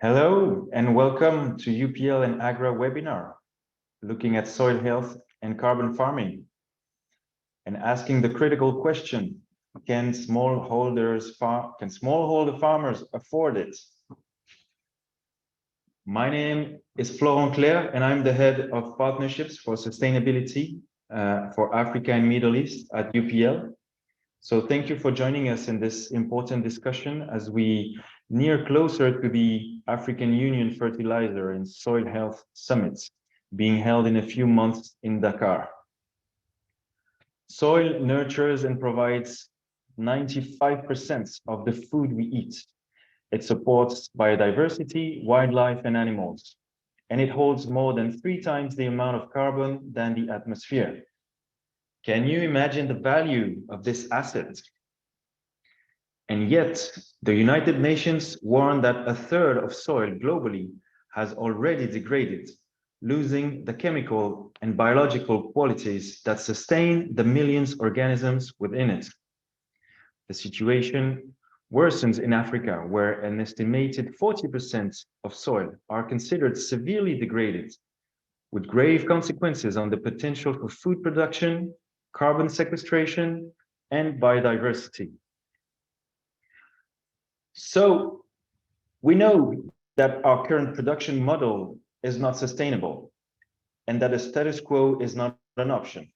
Hello and welcome to UPL and AGRA webinar, looking at soil health and carbon farming and asking the critical question, can smallholder farmers afford it? My name is Florent Claire and I'm the head of partnerships for sustainability for Africa and Middle East at UPL. So thank you for joining us in this important discussion as we near closer to the African Union Fertilizer and Soil Health Summits being held in a few months in Dakar. Soil nurtures and provides 95% of the food we eat. It supports biodiversity, wildlife, and animals, and it holds more than 3 times the amount of carbon than the atmosphere. Can you imagine the value of this asset? And yet, the United Nations warn that a third of soil globally has already degraded, losing the chemical and biological qualities that sustain the millions of organisms within it. The situation worsens in Africa, where an estimated 40% of soil are considered severely degraded, with grave consequences on the potential for food production, carbon sequestration, and biodiversity. So we know that our current production model is not sustainable and that a status quo is not an option.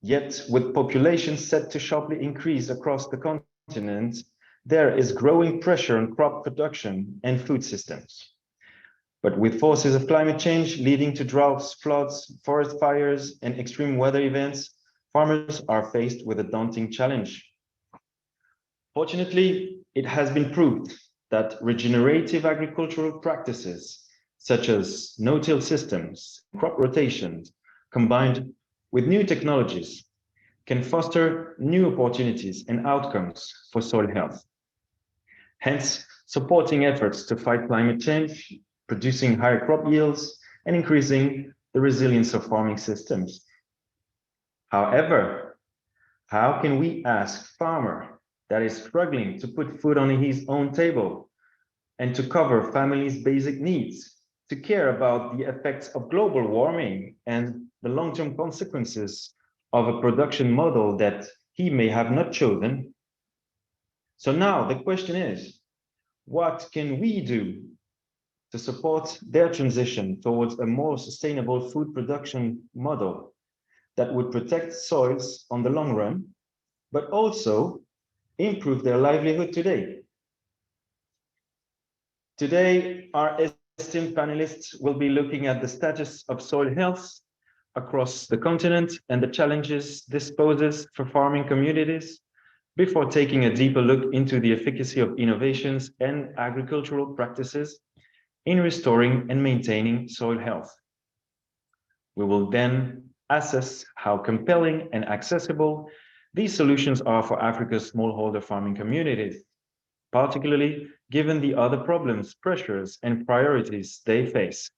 Yet, with population set to sharply increase across the continent, there is growing pressure on crop production and food systems. But with forces of climate change leading to droughts, floods, forest fires, and extreme weather events, farmers are faced with a daunting challenge. Fortunately, it has been proved that regenerative agricultural practices, such as no-till systems, crop rotations, combined with new technologies, can foster new opportunities and outcomes for soil health. Hence, supporting efforts to fight climate change, producing higher crop yields, and increasing the resilience of farming systems. However, how can we ask farmer that is struggling to put food on his own table and to cover families' basic needs, to care about the effects of global warming and the long-term consequences of a production model that he may have not chosen? So now the question is, what can we do to support their transition towards a more sustainable food production model that would protect soils on the long run, but also improve their livelihood today? Today, our esteemed panelists will be looking at the status of soil health across the continent and the challenges this poses for farming communities, before taking a deeper look into the efficacy of innovations and agricultural practices in restoring and maintaining soil health. We will then assess how compelling and accessible these solutions are for Africa's smallholder farming communities, particularly given the other problems, pressures, and priorities they face.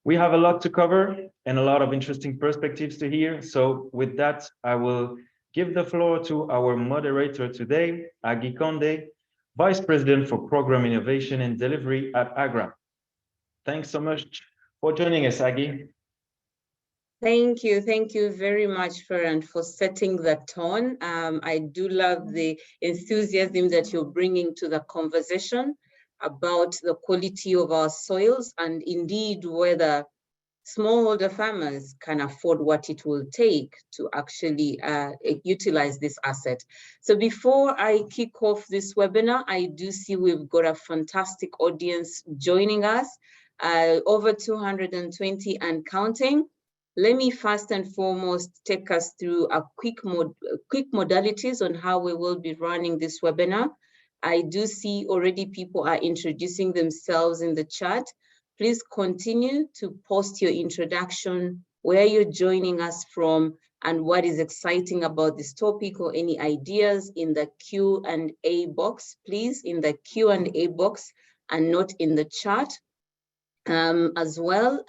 We have a lot to cover and a lot of interesting perspectives to hear. So with that, I will give the floor to our moderator today, Agui Conde, Vice President for Program Innovation and Delivery at AGRA. Thanks so much for joining us, Agui. Thank you very much, Ferrand, for setting the tone. I do love the enthusiasm that you're bringing to the conversation about the quality of our soils and indeed whether smallholder farmers can afford what it will take to actually utilize this asset. So before I kick off this webinar, I do see we've got a fantastic audience joining us, over 220 and counting. Let me first and foremost take us through a quick modalities on how we will be running this webinar. I do see already people are introducing themselves in the chat. Please continue to post your introduction, where you're joining us from, and what is exciting about this topic or any ideas in the Q&A box, please, in the Q&A box and not in the chat. As well,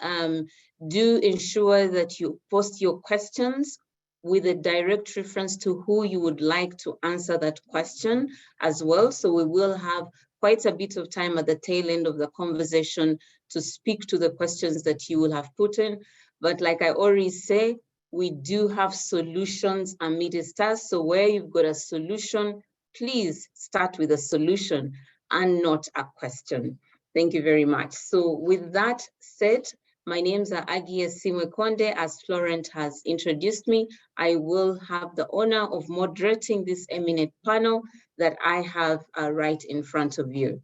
do ensure that you post your questions with a direct reference to who you would like to answer that question as well. So we will have quite a bit of time at the tail end of the conversation to speak to the questions that you will have put in. But like I already say, we do have solutions amidst us. So where you've got a solution, please start with a solution and not a question. Thank you very much. So with that said, my names are Agia Simwekonde. As Florent has introduced me, I will have the honor of moderating this eminent panel that I have right in front of you.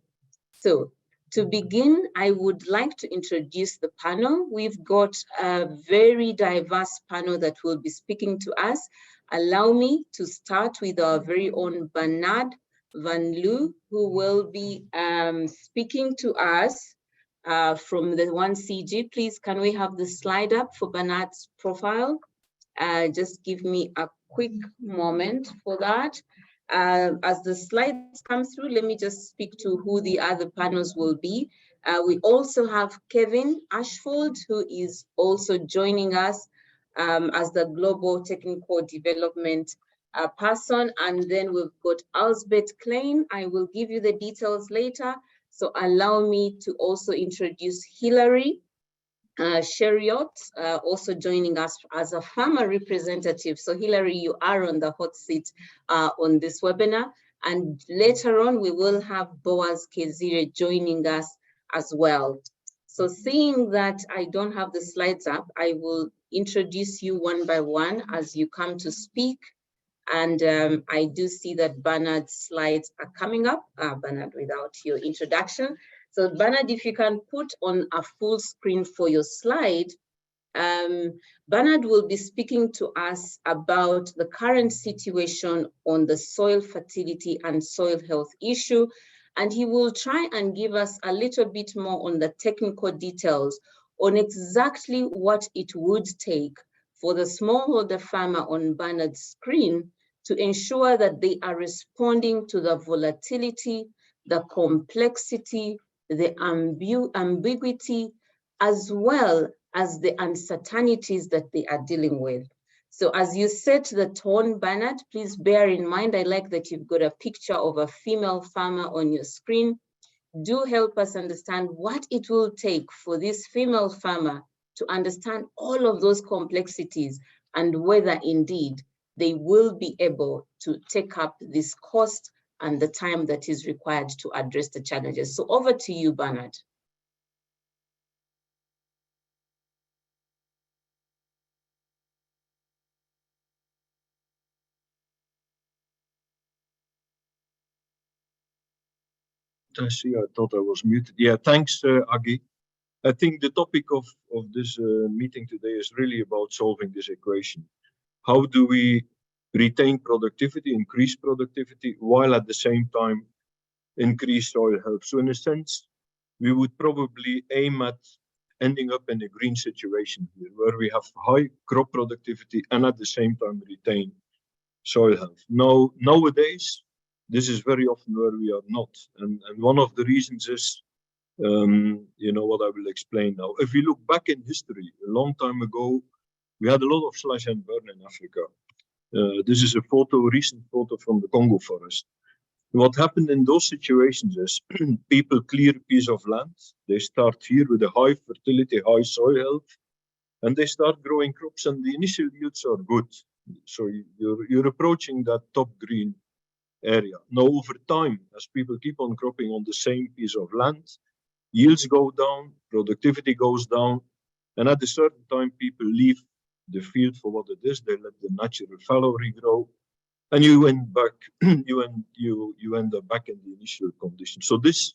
So to begin, I would like to introduce the panel. We've got a very diverse panel that will be speaking to us. Allow me to start with our very own Bernard Van Loo, who will be speaking to us from the 1CG. Please, can we have the slide up for Bernard's profile? Just give me a quick moment for that. As the slides come through, let me just speak to who the other panels will be. We also have Kevin Ashford, who is also joining us as the Global Technical Development person. And then we've got Elsbeth Klein. I will give you the details later. So allow me to also introduce Hilary Cheriot, also joining us as a farmer representative. So Hilary, you are on the hot seat on this webinar. And later on, we will have Boaz Kezire joining us as well. So seeing that I don't have the slides up, I will introduce you one by one as you come to speak. And I do see that Bernard's slides are coming up. Bernard, without your introduction. So Bernard, if you can put on a full screen for your slide, Bernard will be speaking to us about the current situation on the soil fertility and soil health issue. And he will try and give us a little bit more on the technical details on exactly what it would take for the smallholder farmer on Bernard's screen to ensure that they are responding to the volatility, the complexity, the ambiguity, as well as the uncertainties that they are dealing with. So as you set the tone, Bernard, please bear in mind, I like that you've got a picture of a female farmer on your screen. Do help us understand what it will take for this female farmer to understand all of those complexities and whether indeed they will be able to take up this cost and the time that is required to address the challenges. So over to you, Bernard. I see, I thought I was muted. Yeah, thanks, Agi. I think the topic of this meeting today is really about solving this equation. How do we retain productivity, increase productivity, while at the same time increase soil health? So in a sense, we would probably aim at ending up in a green situation here, where we have high crop productivity and at the same time retain soil health. Now, nowadays, this is very often where we are not. And one of the reasons is, you know what I will explain now. If we look back in history, a long time ago, we had a lot of slash and burn in Africa. This is a recent photo from the Congo forest. What happened in those situations is people clear a piece of land. They start here with a high fertility, high soil health, and they start growing crops, and the initial yields are good. So you're approaching that top green area. Now, over time, as people keep on cropping on the same piece of land, yields go down, productivity goes down, and at a certain time, people leave the field for what it is. They let the natural fallow regrow, and you end back. you end up back in the initial condition. So this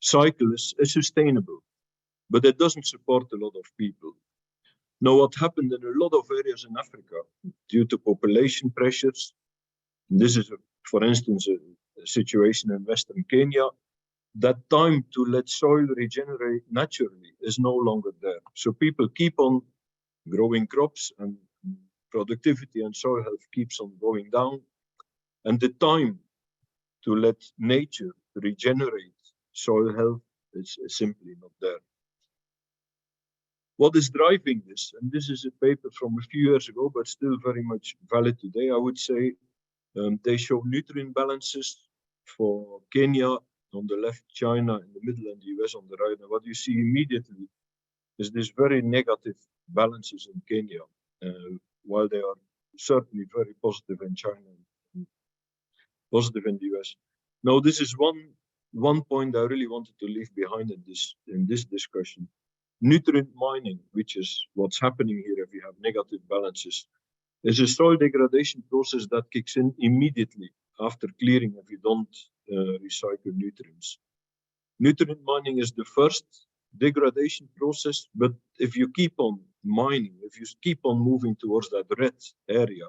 cycle is sustainable, but it doesn't support a lot of people. Now, what happened in a lot of areas in Africa due to population pressures, this is, for instance, a situation in Western Kenya, that time to let soil regenerate naturally is no longer there. So people keep on growing crops and productivity and soil health keeps on going down. And the time to let nature regenerate soil health is simply not there. What is driving this? And this is a paper from a few years ago, but still very much valid today, I would say. They show nutrient balances for Kenya on the left, China in the middle, and the US on the right. And what you see immediately is this very negative balances in Kenya, while they are certainly very positive in China and positive in the US. Now, this is one point I really wanted to leave behind in this discussion. Nutrient mining, which is what's happening here if you have negative balances, is a soil degradation process that kicks in immediately after clearing if you don't recycle nutrients. Nutrient mining is the first degradation process, but if you keep on mining, if you keep on moving towards that red area,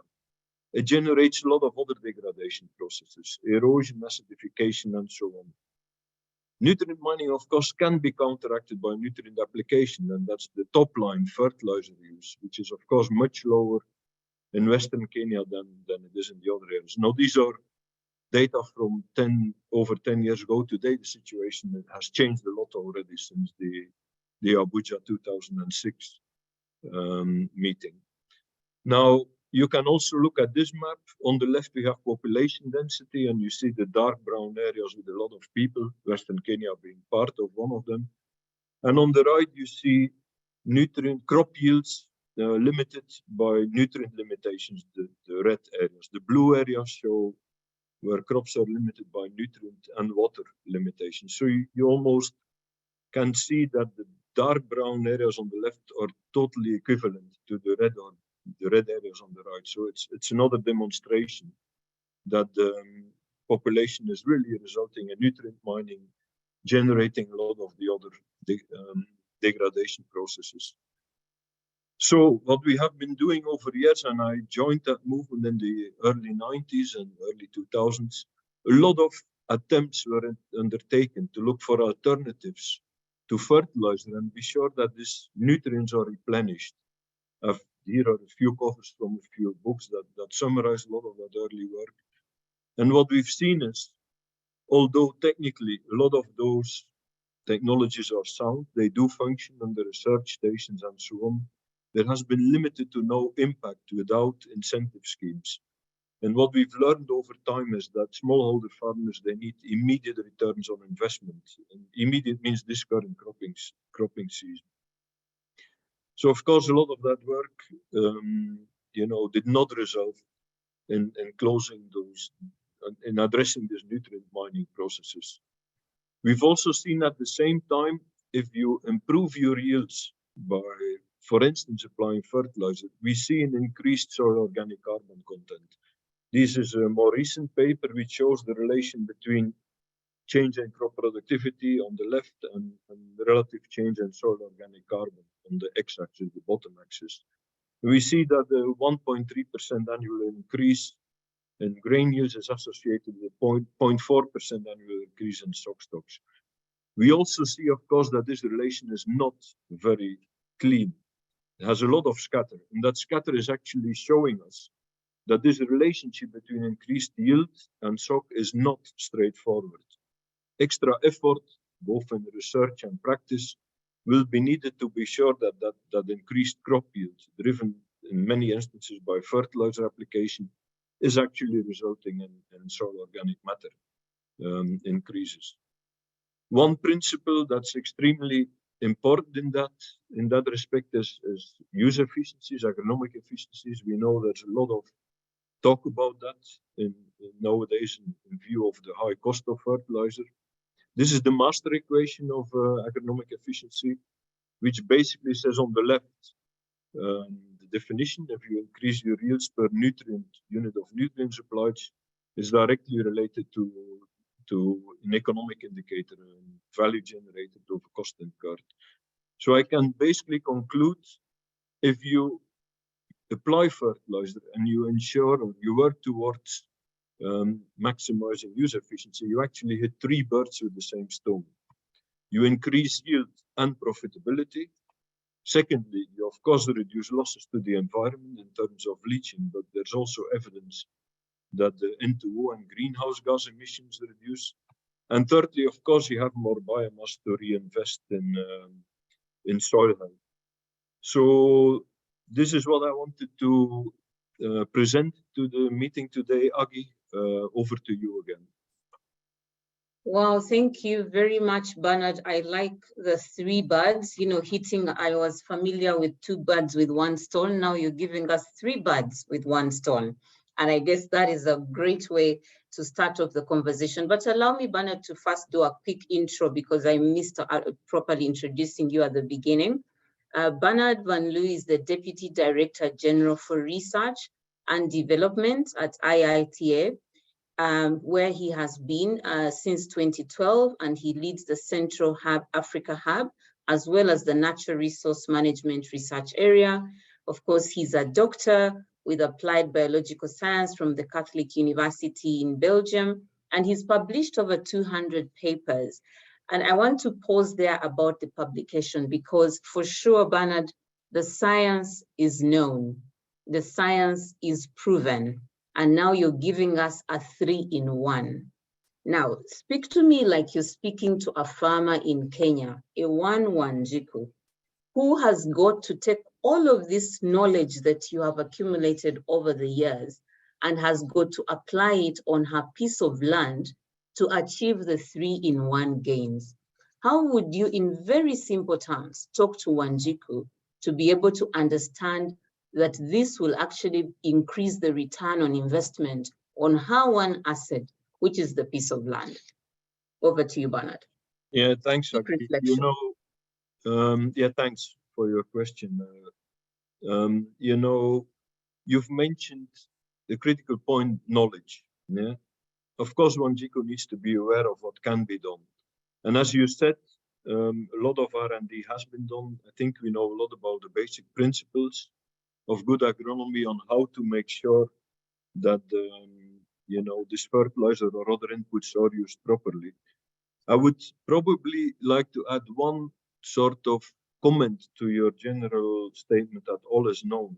it generates a lot of other degradation processes, erosion, acidification, and so on. Nutrient mining, of course, can be counteracted by nutrient application, and that's the top line, fertilizer use, which is, of course, much lower in Western Kenya than it is in the other areas. Now, these are data from over 10 years ago. Today, the situation has changed a lot already since the Abuja 2006 meeting. Now, you can also look at this map. On the left, we have population density, and you see the dark brown areas with a lot of people, Western Kenya being part of one of them. And on the right, you see nutrient crop yields limited by nutrient limitations, the red areas. The blue areas show where crops are limited by nutrient and water limitations. So you almost can see that the dark brown areas on the left are totally equivalent to the red areas on the right. So it's another demonstration that the population is really resulting in nutrient mining, generating a lot of the other degradation processes. So what we have been doing over years, and I joined that movement in the early 90s and early 2000s, a lot of attempts were undertaken to look for alternatives to fertilizer and be sure that these nutrients are replenished. Here are a few covers from a few books that summarize a lot of that early work. And what we've seen is, although technically a lot of those technologies are sound, they do function under research stations and so on, there has been limited to no impact without incentive schemes. And what we've learned over time is that smallholder farmers, they need immediate returns on investment. And immediate means this current cropping season. So of course, a lot of that work, did not result in closing those, in addressing these nutrient mining processes. We've also seen at the same time, if you improve your yields by, for instance, applying fertilizer, we see an increased soil organic carbon content. This is a more recent paper which shows the relation between change in crop productivity on the left and the relative change in soil organic carbon on the x-axis, the bottom axis. We see that the 1.3% annual increase in grain yields is associated with 0.4% annual increase in stock stocks. We also see, of course, that this relation is not very clean. It has a lot of scatter, and that scatter is actually showing us that this relationship between increased yield and stock is not straightforward. Extra effort, both in research and practice, will be needed to be sure that increased crop yield, driven in many instances by fertilizer application, is actually resulting in soil organic matter increases. One principle that's extremely important in that respect is use efficiencies, agronomic efficiencies. We know there's a lot of talk about that nowadays in view of the high cost of fertilizer. This is the master equation of agronomic efficiency, which basically says on the left, the definition, if you increase your yields per nutrient unit of nutrient supplied, is directly related to an economic indicator, value generated over cost incurred. So I can basically conclude, if you apply fertilizer and you ensure or you work towards maximizing use efficiency, you actually hit three birds with the same stone. You increase yield and profitability. Secondly, you of course reduce losses to the environment in terms of leaching, but there's also evidence that the N2O and greenhouse gas emissions reduce. And thirdly, of course, you have more biomass to reinvest in soil health. So this is what I wanted to present to the meeting today. Agi, over to you again. Wow, thank you very much, Bernard. I like the 3 birds, hitting. I was familiar with 2 birds with 1 stone. Now you're giving us 3 birds with 1 stone. And I guess that is a great way to start off the conversation. But allow me, Bernard, to first do a quick intro because I missed properly introducing you at the beginning. Bernard Van Loo is the Deputy Director General for Research and Development at IITA. Where he has been since 2012, and he leads the Central Hub, Africa Hub, as well as the Natural Resource Management Research Area. Of course, he's a doctor with applied biological science from the Catholic University in Belgium, and he's published over 200 papers. And I want to pause there about the publication because for sure, Bernard, the science is known, the science is proven. And now you're giving us a 3-in-1. Now, speak to me like you're speaking to a farmer in Kenya, a Wanjiku, who has got to take all of this knowledge that you have accumulated over the years and has got to apply it on her piece of land to achieve the 3-in-1 gains. How would you, in very simple terms, talk to Wanjiku to be able to understand that this will actually increase the return on investment on her one asset, which is the piece of land? Over to you, Bernard. Yeah, thanks, Aki. Thanks for your question. You've mentioned the critical point, knowledge. Yeah, of course, Wanjiku needs to be aware of what can be done. And as you said, a lot of R&D has been done. I think we know a lot about the basic principles of good agronomy on how to make sure that this fertilizer or other inputs are used properly. I would probably like to add one sort of comment to your general statement that all is known.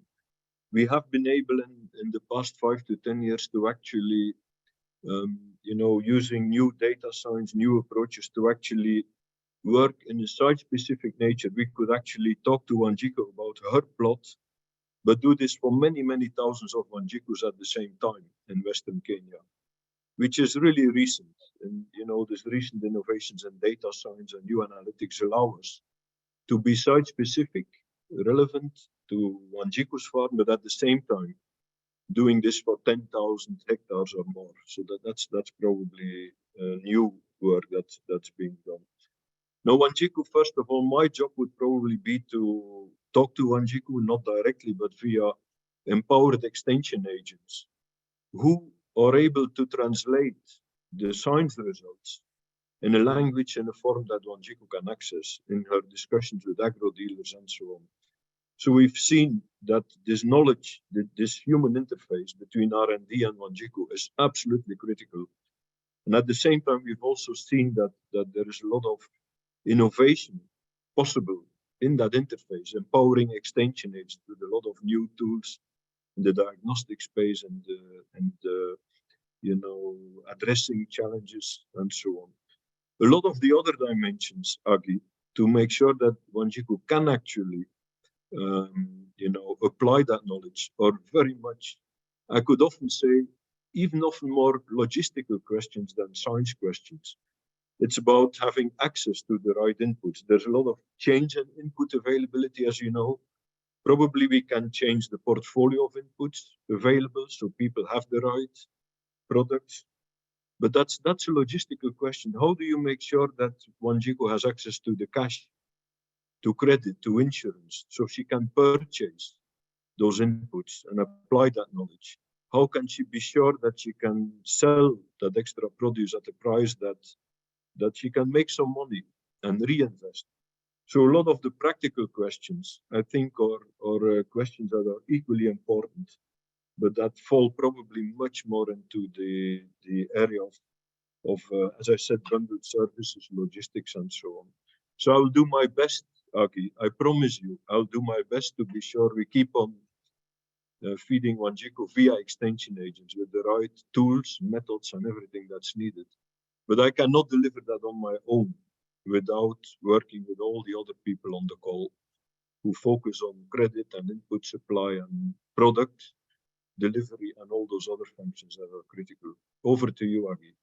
We have been able in the past 5 to 10 years to actually, using new data science, new approaches to actually work in a site-specific nature. We could actually talk to Wanjiku about her plot, but do this for many, many thousands of Wanjikus at the same time in Western Kenya, which is really recent. And, these recent innovations in data science and new analytics allow us to be site-specific, relevant to Wanjiku's farm, but at the same time, doing this for 10,000 hectares or more. So that's probably new work that's being done. Now, Wanjiku, first of all, my job would probably be to talk to Wanjiku, not directly, but via empowered extension agents who are able to translate the science results in a language and a form that Wanjiku can access in her discussions with agro dealers and so on. So we've seen that this knowledge, this human interface between R&D and Wanjiku is absolutely critical. And at the same time, we've also seen that there is a lot of innovation possible in that interface, empowering extension agents with a lot of new tools in the diagnostic space and addressing challenges and so on. A lot of the other dimensions, Agi, to make sure that Wanjiku can actually apply that knowledge are very much, I could often say, even often more logistical questions than science questions. It's about having access to the right inputs. There's a lot of change in input availability, as you know. Probably we can change the portfolio of inputs available so people have the right products. But that's a logistical question. How do you make sure that Wanjiku has access to the cash, to credit, to insurance, so she can purchase those inputs and apply that knowledge? How can she be sure that she can sell that extra produce at a price that she can make some money and reinvest? So a lot of the practical questions, I think, are questions that are equally important, but that fall probably much more into the area of as I said, bundled services, logistics, and so on. So I'll do my best, Aki. I promise you, I'll do my best to be sure we keep on feeding Wanjiku via extension agents with the right tools, methods, and everything that's needed. But I cannot deliver that on my own without working with all the other people on the call who focus on credit and input supply and product delivery and all those other functions that are critical. Over to you, Agi.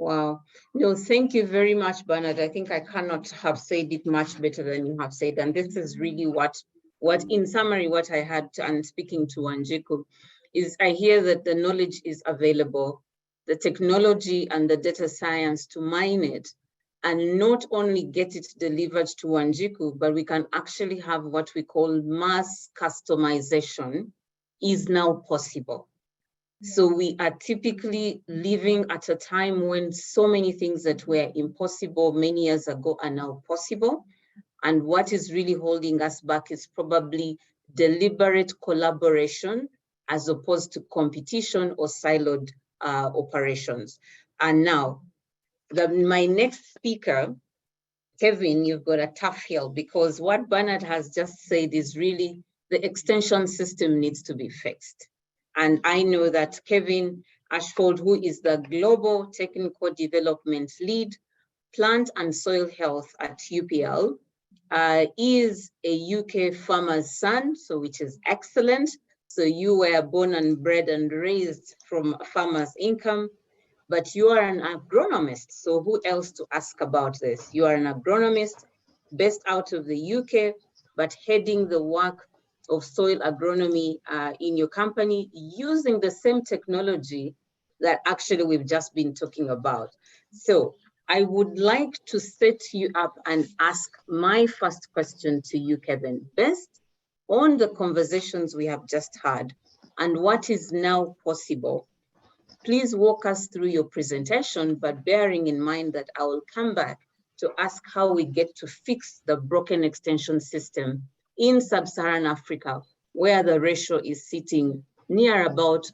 Wow. No, thank you very much, Bernard. I think I cannot have said it much better than you have said. And this is really what in summary, what I had, and speaking to Wanjiku, is I hear that the knowledge is available, the technology and the data science to mine it, and not only get it delivered to Wanjiku, but we can actually have what we call mass customization is now possible. So we are typically living at a time when so many things that were impossible many years ago are now possible. And what is really holding us back is probably deliberate collaboration as opposed to competition or siloed operations. And now, my next speaker, Kevin, you've got a tough hill, because what Bernard has just said is really the extension system needs to be fixed. And I know that Kevin Ashford, who is the Global Technical Development Lead, Plant and Soil Health at UPL, is a UK farmer's son, so which is excellent. So you were born and bred and raised from a farmer's income, but you are an agronomist. So who else to ask about this? You are an agronomist based out of the UK, but heading the work of soil agronomy in your company using the same technology that actually we've just been talking about. So I would like to set you up and ask my first question to you, Kevin, based on the conversations we have just had and what is now possible. Please walk us through your presentation, but bearing in mind that I will come back to ask how we get to fix the broken extension system in sub-Saharan Africa, where the ratio is sitting near about,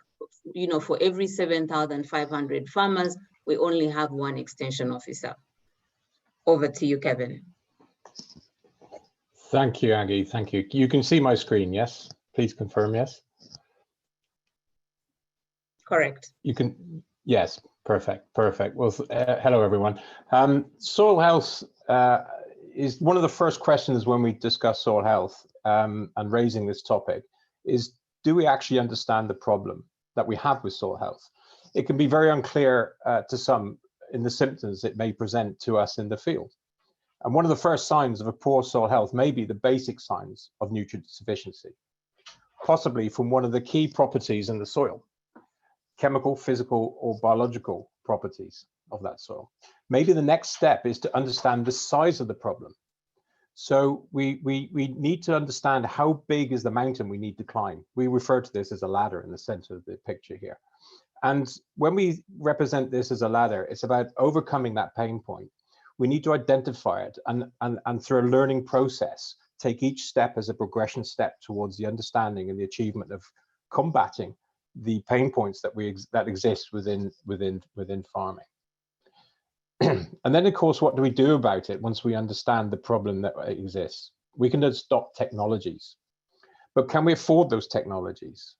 for every 7,500 farmers, we only have one extension officer. Over to you, Kevin. Thank you, Aggie. Thank you. You can see my screen, yes? Please confirm, yes? Correct. You can, yes, perfect. Well, hello, everyone. Soil health is one of the first questions when we discuss soil health and raising this topic is, do we actually understand the problem that we have with soil health? It can be very unclear to some in the symptoms it may present to us in the field. And one of the first signs of a poor soil health may be the basic signs of nutrient deficiency, possibly from one of the key properties in the soil, chemical, physical, or biological properties of that soil. Maybe the next step is to understand the size of the problem. So we need to understand how big is the mountain we need to climb. We refer to this as a ladder in the center of the picture here. And when we represent this as a ladder, it's about overcoming that pain point. We need to identify it and through a learning process, take each step as a progression step towards the understanding and the achievement of combating the pain points that exist within farming. And then, of course, what do we do about it once we understand the problem that exists? We can adopt technologies, but can we afford those technologies?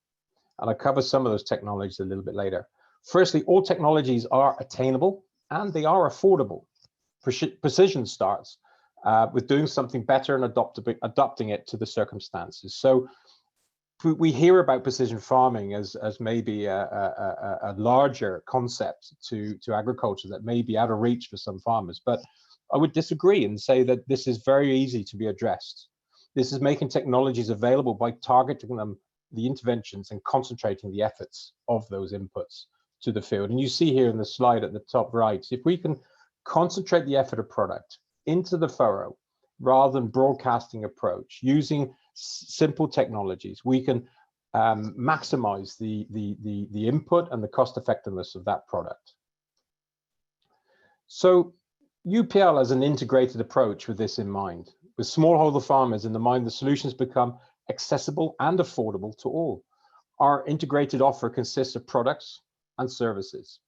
And I'll cover some of those technologies a little bit later. Firstly, all technologies are attainable and they are affordable. Precision starts with doing something better and adopting it to the circumstances. So we hear about precision farming as maybe a larger concept to agriculture that may be out of reach for some farmers, but I would disagree and say that this is very easy to be addressed. This is making technologies available by targeting them, the interventions, and concentrating the efforts of those inputs to the field. And you see here in the slide at the top right, if we can concentrate the effort of product into the furrow rather than broadcasting approach, using simple technologies, we can maximize the input and the cost effectiveness of that product. So UPL has an integrated approach with this in mind. With smallholder farmers in the mind, the solutions become accessible and affordable to all. Our integrated offer consists of products and services,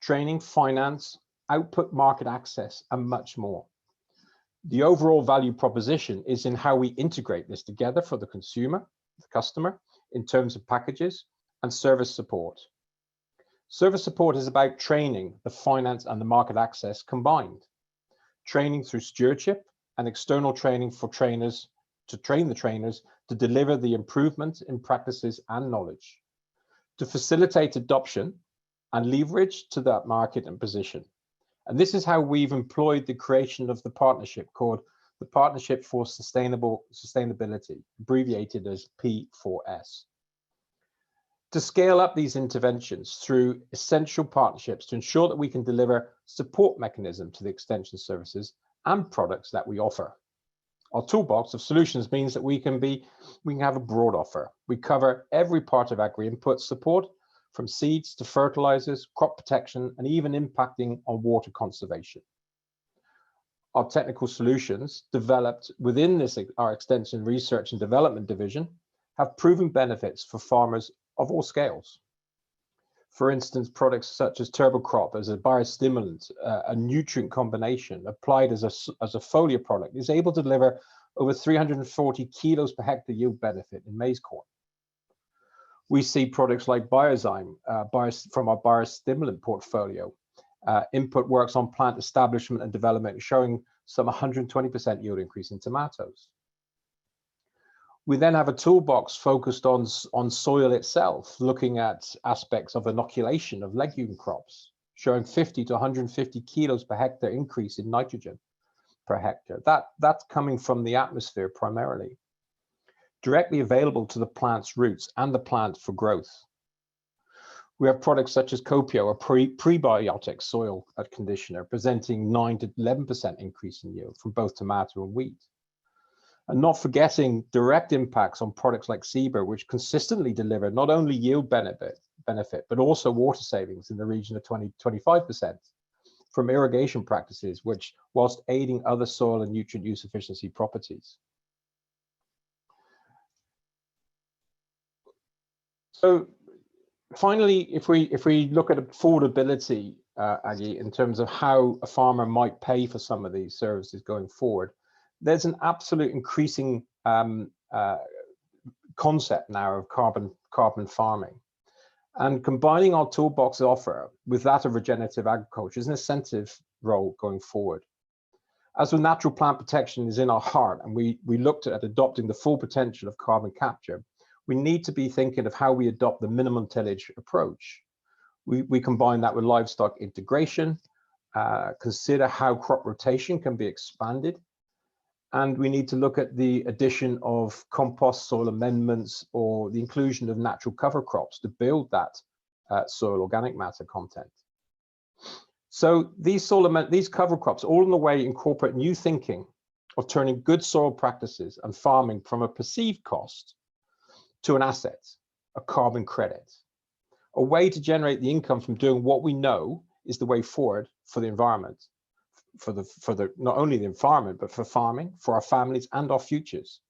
training, finance, output, market access, and much more. The overall value proposition is in how we integrate this together for the consumer, the customer, in terms of packages and service support. Service support is about training, the finance and the market access combined. Training through stewardship and external training for trainers to train the trainers to deliver the improvement in practices and knowledge. To facilitate adoption and leverage to that market and position. And this is how we've employed the creation of the partnership called the Partnership for Sustainability, abbreviated as P4S. To scale up these interventions through essential partnerships to ensure that we can deliver support mechanism to the extension services and products that we offer. Our toolbox of solutions means that we can have a broad offer. We cover every part of agri-input support, from seeds to fertilizers, crop protection, and even impacting on water conservation. Our technical solutions developed within our extension research and development division have proven benefits for farmers of all scales. For instance, products such as TurboCrop as a biostimulant, a nutrient combination applied as a foliar product is able to deliver over 340 kilos per hectare yield benefit in maize corn. We see products like Biozyme from our biostimulant portfolio. Input works on plant establishment and development, showing some 120% yield increase in tomatoes. We then have a toolbox focused on soil itself, looking at aspects of inoculation of legume crops, showing 50 to 150 kilos per hectare increase in nitrogen per hectare. That's coming from the atmosphere primarily, directly available to the plant's roots and the plant for growth. We have products such as Copio, a prebiotic soil conditioner, presenting 9 to 11% increase in yield from both tomato and wheat. And not forgetting direct impacts on products like Zebra, which consistently deliver not only yield benefit, but also water savings in the region of 20–25% from irrigation practices, which whilst aiding other soil and nutrient use efficiency properties. So finally, if we look at affordability, Aggie, in terms of how a farmer might pay for some of these services going forward, there's an absolute increasing concept now of carbon farming. And combining our toolbox offer with that of regenerative agriculture is an incentive role going forward. As with natural plant protection is in our heart, and we looked at adopting the full potential of carbon capture, we need to be thinking of how we adopt the minimum tillage approach. We combine that with livestock integration, consider how crop rotation can be expanded, and we need to look at the addition of compost soil amendments or the inclusion of natural cover crops to build that soil organic matter content. So these cover crops all in the way incorporate new thinking of turning good soil practices and farming from a perceived cost to an asset, a carbon credit, a way to generate the income from doing what we know is the way forward for the environment, for the not only the environment, but for farming, for our families and our futures.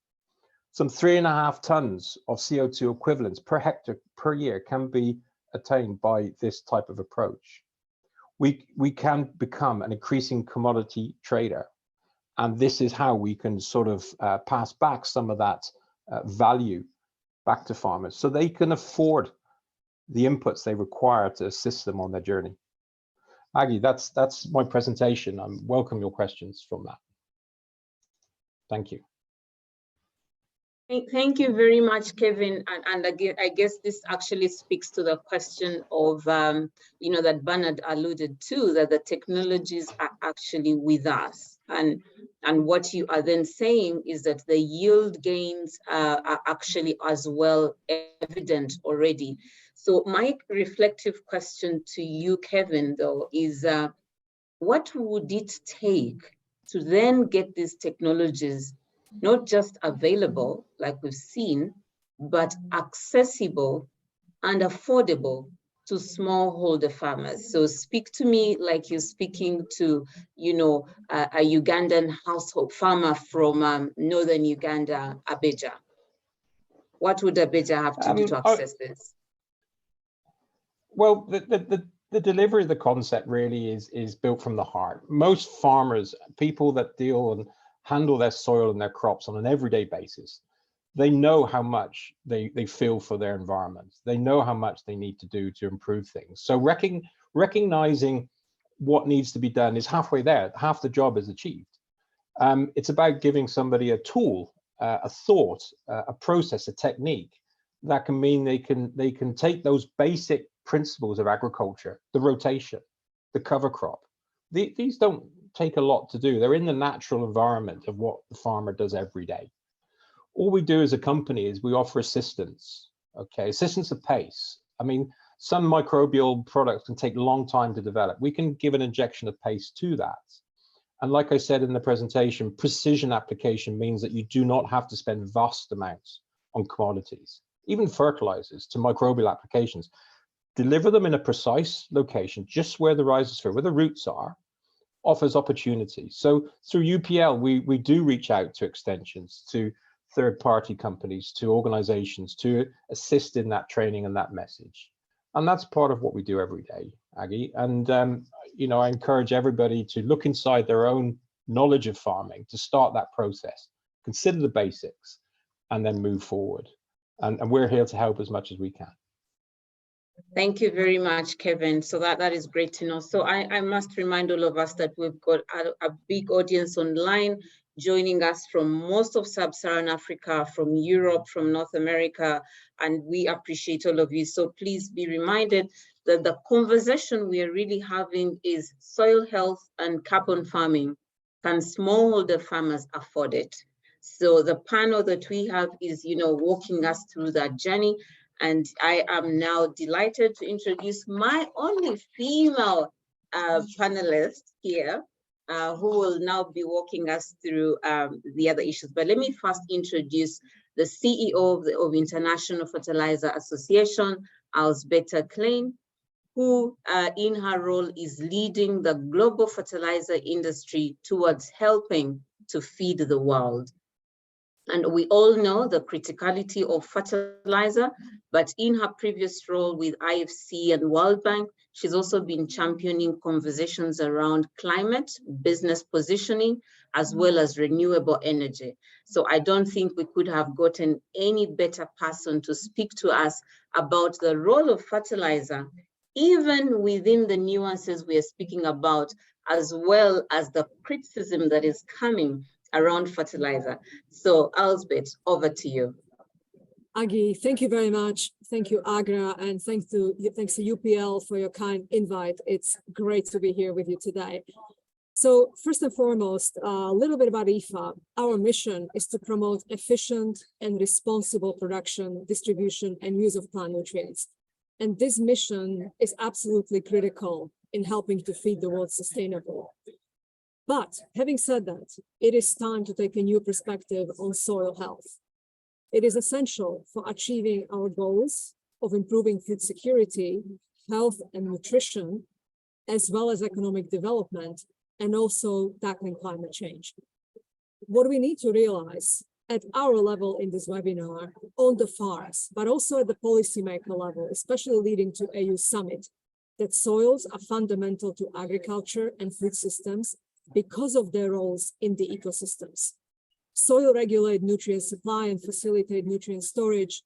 Some 3.5 tons of CO2 equivalents per hectare per year can be attained by this type of approach. We can become an increasing commodity trader, and this is how we can sort of pass back some of that value back to farmers so they can afford the inputs they require to assist them on their journey. Aggie, that's my presentation. I welcome your questions from that. Thank you. Thank you very much, Kevin. And again, I guess this actually speaks to the question of, that Bernard alluded to, that the technologies are actually with us. And what you are then saying is that the yield gains are actually as well evident already. So my reflective question to you, Kevin, though, is what would it take to then get these technologies not just available, like we've seen, but accessible and affordable to smallholder farmers? So speak to me like you're speaking to, a Ugandan household farmer from northern Uganda, Abeja. What would Abeja have to do to access this? Well, the delivery of the concept really is built from the heart. Most farmers, people that deal and handle their soil and their crops on an everyday basis, they know how much they feel for their environment. They know how much they need to do to improve things. So recognizing what needs to be done is halfway there. Half the job is achieved. It's about giving somebody a tool, a thought, a process, a technique that can mean they can take those basic principles of agriculture, the rotation, the cover crop. These don't take a lot to do. They're in the natural environment of what the farmer does every day. All we do as a company is we offer assistance, okay? Assistance of pace. I mean, some microbial products can take a long time to develop. We can give an injection of pace to that. And like I said in the presentation, precision application means that you do not have to spend vast amounts on commodities, even fertilizers to microbial applications. Deliver them in a precise location, just where the rhizosphere, where the roots are, offers opportunities. So through UPL, we do reach out to extensions, to third-party companies, to organizations to assist in that training and that message. And that's part of what we do every day, Aggie. And you know, I encourage everybody to look inside their own knowledge of farming, to start that process, consider the basics, and then move forward. And we're here to help as much as we can. Thank you very much, Kevin. So that is great to know. So I must remind all of us that we've got a big audience online joining us from most of Sub-Saharan Africa, from Europe, from North America, and we appreciate all of you. So please be reminded that the conversation we are really having is soil health and carbon farming. Can smallholder farmers afford it? So the panel that we have is, you know, walking us through that journey. And I am now delighted to introduce my only female panelist here, who will now be walking us through the other issues. But let me first introduce the CEO of International Fertilizer Association, Alsbeta Klein, who in her role is leading the global fertilizer industry towards helping to feed the world. And we all know the criticality of fertilizer, but in her previous role with IFC and World Bank, she's also been championing conversations around climate, business positioning, as well as renewable energy. So I don't think we could have gotten any better person to speak to us about the role of fertilizer, even within the nuances we are speaking about, as well as the criticism that is coming around fertilizer. So Alsbet, over to you. Aggie, thank you very much. Thank you, AGRA, and thanks to UPL for your kind invite. It's great to be here with you today. So first and foremost, a little bit about IFA. Our mission is to promote efficient and responsible production, distribution, and use of plant nutrients. And this mission is absolutely critical in helping to feed the world sustainably. But having said that, it is time to take a new perspective on soil health. It is essential for achieving our goals of improving food security, health and nutrition, as well as economic development, and also tackling climate change. What we need to realize at our level in this webinar, on the farms, but also at the policymaker level, especially leading to AU Summit, that soils are fundamental to agriculture and food systems because of their roles in the ecosystems. Soil regulate nutrient supply and facilitate nutrient storage,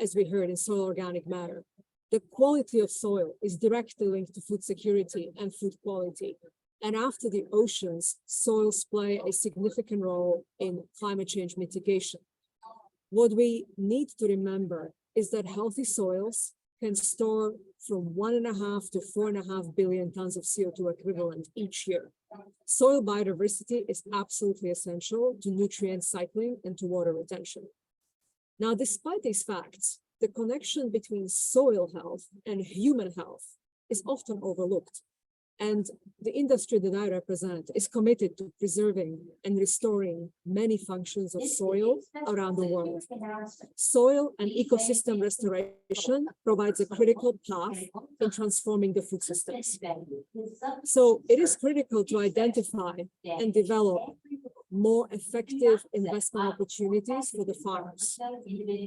as we heard in soil organic matter. The quality of soil is directly linked to food security and food quality. And after the oceans, soils play a significant role in climate change mitigation. What we need to remember is that healthy soils can store from 1.5 to 4.5 billion tons of CO2 equivalent each year. Soil biodiversity is absolutely essential to nutrient cycling and to water retention. Now, despite these facts, the connection between soil health and human health is often overlooked. And the industry that I represent is committed to preserving and restoring many functions of soil around the world. Soil and ecosystem restoration provides a critical path in transforming the food systems. So it is critical to identify and develop more effective investment opportunities for the farmers.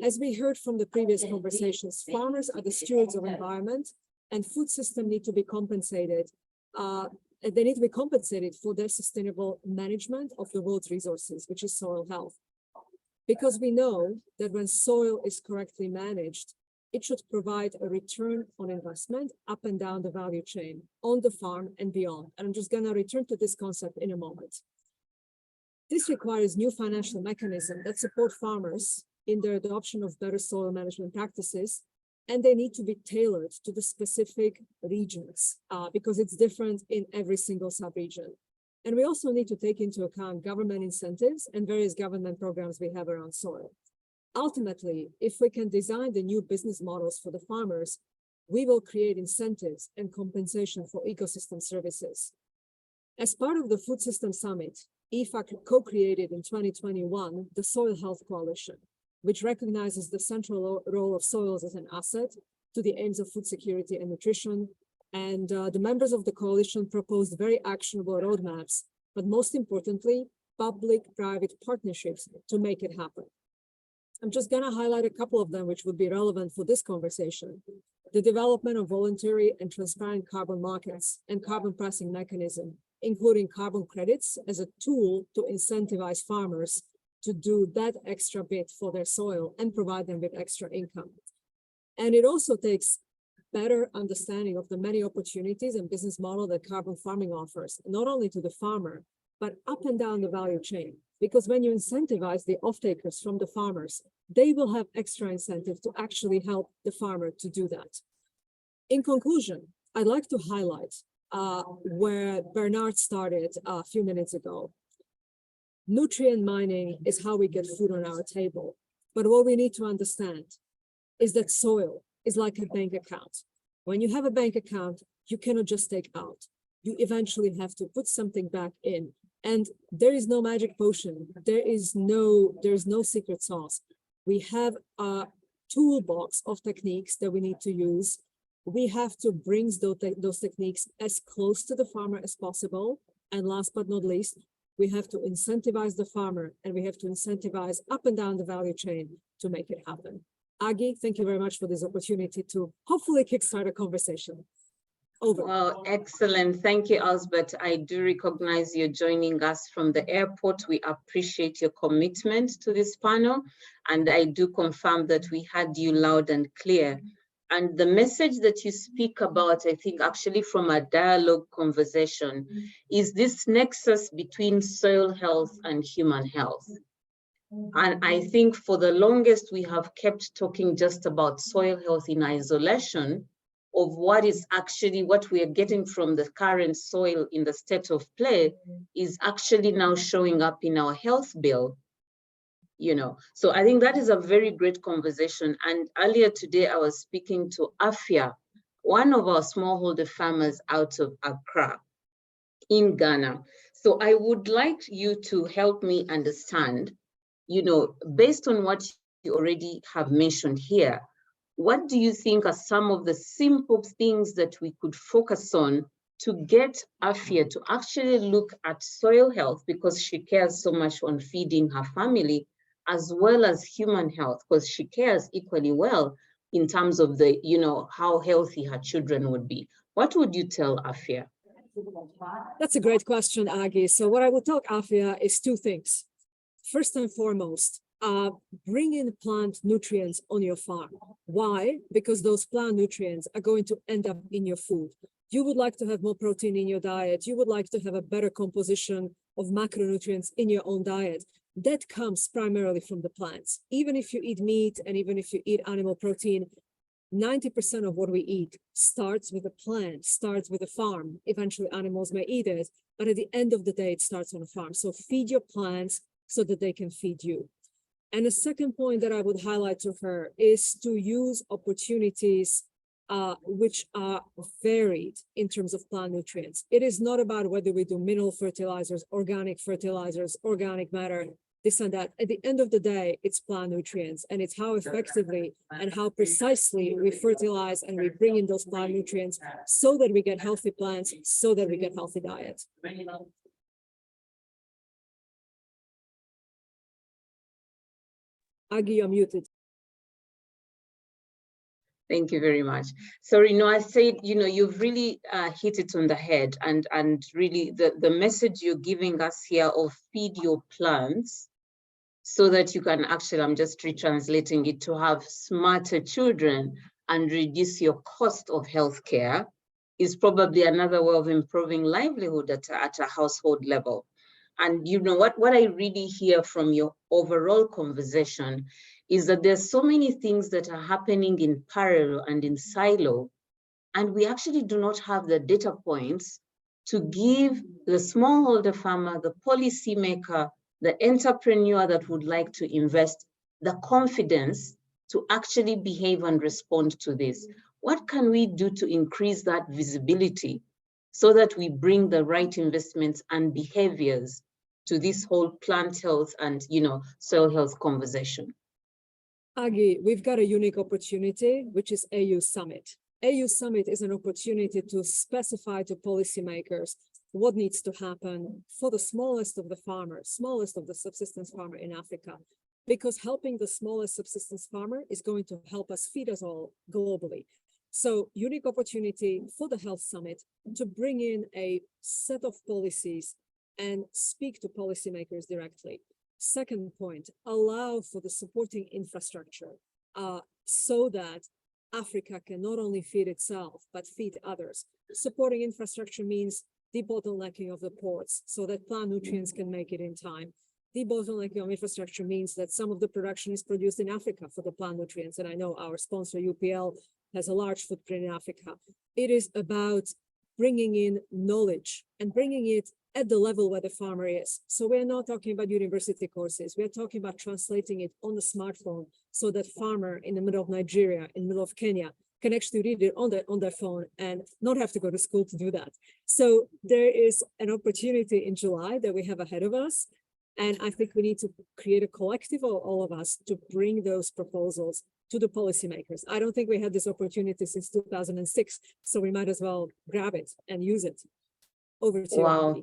As we heard from the previous conversations, farmers are the stewards of environment, and food systems need to be compensated. They need to be compensated for their sustainable management of the world's resources, which is soil health. Because we know that when soil is correctly managed, it should provide a return on investment up and down the value chain, on the farm and beyond. And I'm just going to return to this concept in a moment. This requires new financial mechanisms that support farmers in their adoption of better soil management practices and they need to be tailored to the specific regions because it's different in every single sub-region. And we also need to take into account government incentives and various government programs we have around soil. Ultimately, if we can design the new business models for the farmers, we will create incentives and compensation for ecosystem services. As part of the Food System Summit, IFAC co-created in 2021 the Soil Health Coalition, which recognizes the central role of soils as an asset to the aims of food security and nutrition. And the members of the coalition proposed very actionable roadmaps, but most importantly, public-private partnerships to make it happen. I'm just going to highlight a couple of them, which would be relevant for this conversation. The development of voluntary and transparent carbon markets and carbon pricing mechanism, including carbon credits as a tool to incentivize farmers to do that extra bit for their soil and provide them with extra income. And it also takes better understanding of the many opportunities and business model that carbon farming offers, not only to the farmer, but up and down the value chain. Because when you incentivize the off-takers from the farmers, they will have extra incentive to actually help the farmer to do that. In conclusion, I'd like to highlight where Bernard started a few minutes ago. Nutrient mining is how we get food on our table. But what we need to understand is that soil is like a bank account. When you have a bank account, you cannot just take out. You eventually have to put something back in. And there is no magic potion. There's no secret sauce. We have a toolbox of techniques that we need to use. We have to bring those techniques as close to the farmer as possible. And last but not least, we have to incentivize the farmer, and we have to incentivize up and down the value chain to make it happen. Agi, thank you very much for this opportunity to hopefully kickstart a conversation. Over. Well, excellent. Thank you, Elsbeth. I do recognize you're joining us from the airport. We appreciate your commitment to this panel, and I do confirm that we heard you loud and clear. And the message that you speak about, I think actually from a dialogue conversation, is this nexus between soil health and human health. And I think for the longest, we have kept talking just about soil health in isolation of what is actually what we are getting from the current soil in the state of play is actually now showing up in our health bill. You know, so I think that is a very great conversation. And earlier today, I was speaking to Afia, one of our smallholder farmers out of AGRA in Ghana. So I would like you to help me understand, you know, based on what you already have mentioned here, what do you think are some of the simple things that we could focus on to get Afia to actually look at soil health, because she cares so much on feeding her family, as well as human health, because she cares equally well in terms of the, you know, how healthy her children would be. What would you tell Afia? That's a great question, Agi. So what I would tell Afia is two things. First and foremost, bring in plant nutrients on your farm. Why? Because those plant nutrients are going to end up in your food. You would like to have more protein in your diet. You would like to have a better composition of macronutrients in your own diet. That comes primarily from the plants. Even if you eat meat and even if you eat animal protein, 90% of what we eat starts with a plant, starts with a farm. Eventually animals may eat it, but at the end of the day, it starts on a farm. So feed your plants so that they can feed you. And the second point that I would highlight to her is to use opportunities which are varied in terms of plant nutrients. It is not about whether we do mineral fertilizers, organic matter, this and that. At the end of the day, it's plant nutrients, and it's how effectively and how precisely we fertilize and we bring in those plant nutrients so that we get healthy plants, so that we get healthy diets. Agi, you're muted. Thank you very much. So, you know, I said, you know, you've really hit it on the head, and really the message you're giving us here of feed your plants so that you can actually, I'm just retranslating it, to have smarter children and reduce your cost of healthcare is probably another way of improving livelihood at a household level. And you know what I really hear from your overall conversation is that there's so many things that are happening in parallel and in silo, and we actually do not have the data points to give the smallholder farmer, the policymaker, the entrepreneur that would like to invest the confidence to actually behave and respond to this. What can we do to increase that visibility so that we bring the right investments and behaviors to this whole plant health and soil health conversation? Agi, we've got a unique opportunity, which is AU Summit. AU Summit is an opportunity to specify to policymakers what needs to happen for the smallest of the farmers, smallest of the subsistence farmer in Africa, because helping the smallest subsistence farmer is going to help us feed us all globally. So unique opportunity for the Health Summit to bring in a set of policies and speak to policymakers directly. Second point, allow for the supporting infrastructure so that Africa can not only feed itself, but feed others. Supporting infrastructure means debottlenecking of the ports so that plant nutrients can make it in time. Debottlenecking of infrastructure means that some of the production is produced in Africa for the plant nutrients. And I know our sponsor UPL has a large footprint in Africa. It is about bringing in knowledge and bringing it at the level where the farmer is. So we're not talking about university courses. We're talking about translating it on the smartphone so that farmer in the middle of Nigeria, in the middle of Kenya, can actually read it on their phone and not have to go to school to do that. So there is an opportunity in July that we have ahead of us. And I think we need to create a collective of all of us to bring those proposals to the policymakers. I don't think we had this opportunity since 2006, so we might as well grab it and use it. Over to you. Wow.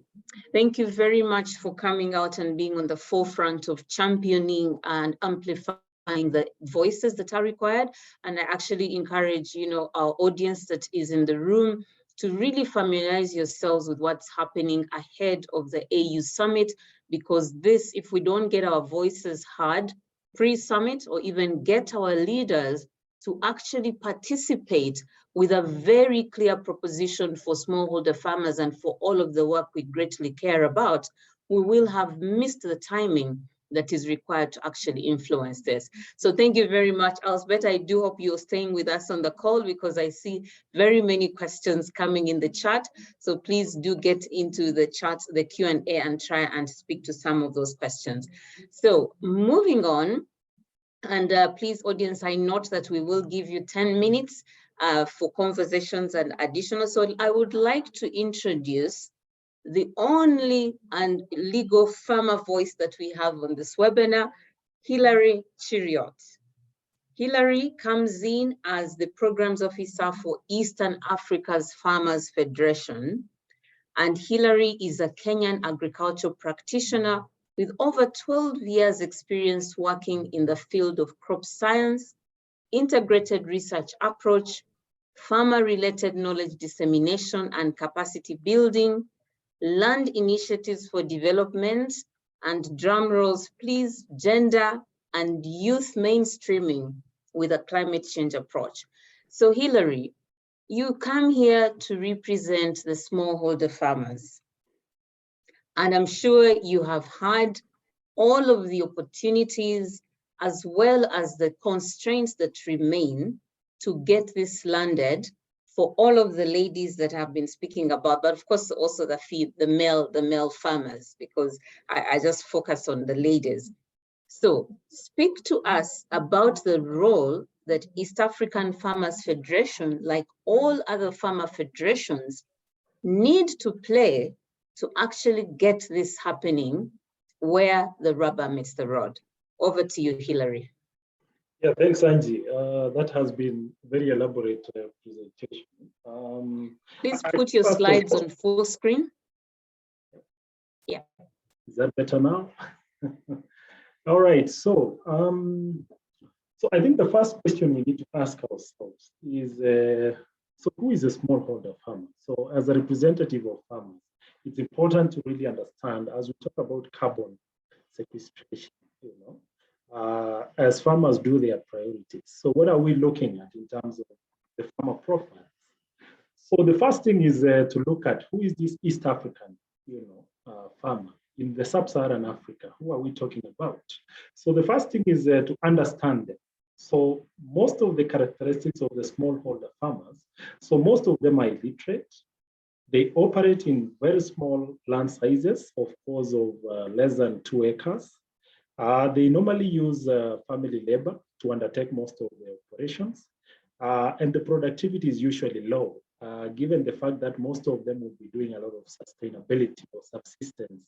Thank you very much for coming out and being on the forefront of championing and amplifying the voices that are required. And I actually encourage, our audience that is in the room to really familiarize yourselves with what's happening ahead of the AU Summit, because this, if we don't get our voices heard pre-summit or even get our leaders to actually participate with a very clear proposition for smallholder farmers and for all of the work we greatly care about, we will have missed the timing that is required to actually influence this. So thank you very much, Elsbeth. I do hope you're staying with us on the call because I see very many questions coming in the chat. So please do get into the chat, the Q&A, and try and speak to some of those questions. So moving on, and please, audience, I note that we will give you 10 minutes for conversations and additional. So I would like to introduce the only and legal farmer voice that we have on this webinar, Hilary Chiriot. Hilary comes in as the Programs Officer for Eastern Africa's Farmers Federation. And Hilary is a Kenyan agricultural practitioner with over 12 years experience working in the field of crop science, integrated research approach, farmer-related knowledge dissemination and capacity building, land initiatives for development, and drum rolls, please, gender and youth mainstreaming with a climate change approach. So Hilary, you come here to represent the smallholder farmers. And I'm sure you have had all of the opportunities as well as the constraints that remain to get this landed for all of the ladies that have been speaking about, but of course also the male farmers, because I just focus on the ladies. So speak to us about the role that East African Farmers Federation, like all other farmer federations, need to play to actually get this happening where the rubber meets the road. Over to you, Hilary. Yeah, thanks, Angie. That has been very elaborate presentation. Please put your slides on full screen. Yeah. Is that better now? All right. So, so I think the first question we need to ask ourselves is, so who is a smallholder farmer? So, as a representative of farmers, it's important to really understand as we talk about carbon sequestration, as farmers do their priorities. So what are we looking at in terms of the farmer profiles? So the first thing is to look at who is this East African, farmer in the sub-Saharan Africa, who are we talking about? So the first thing is to understand them. So most of the characteristics of the smallholder farmers, so most of them are illiterate. They operate in very small land sizes, of course, of less than 2 acres. They normally use family labor to undertake most of their operations. And the productivity is usually low, given the fact that most of them will be doing a lot of sustainability or subsistence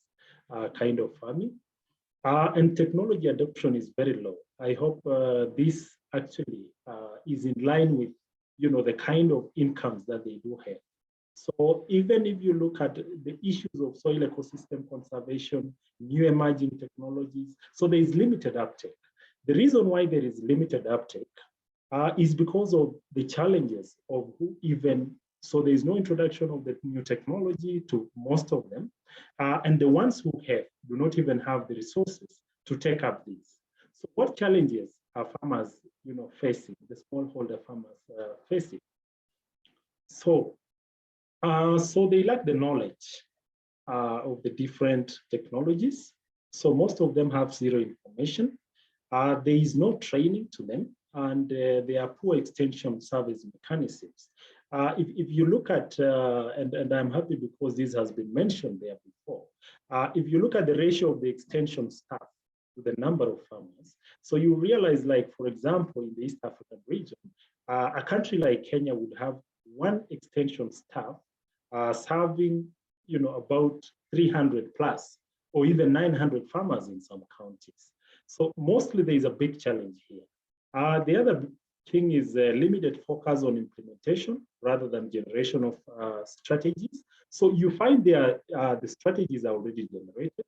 kind of farming. And technology adoption is very low. I hope this actually is in line with, the kind of incomes that they do have. So even if you look at the issues of soil ecosystem conservation, new emerging technologies, so there is limited uptake. The reason why there is limited uptake is because of the challenges of who even, so there is no introduction of the new technology to most of them. And the ones who have do not even have the resources to take up these. So what challenges are farmers facing, the smallholder farmers facing? So they lack the knowledge of the different technologies. So most of them have zero information. There is no training to them, and there are poor extension service mechanisms. If you look at, and I'm happy because this has been mentioned there before, if you look at the ratio of the extension staff to the number of farmers, so you realize, like, for example, in the East African region, a country like Kenya would have one extension staff serving, about 300 plus, or even 900 farmers in some counties. So mostly there is a big challenge here. The other thing is limited focus on implementation rather than generation of strategies. So you find there the strategies are already generated,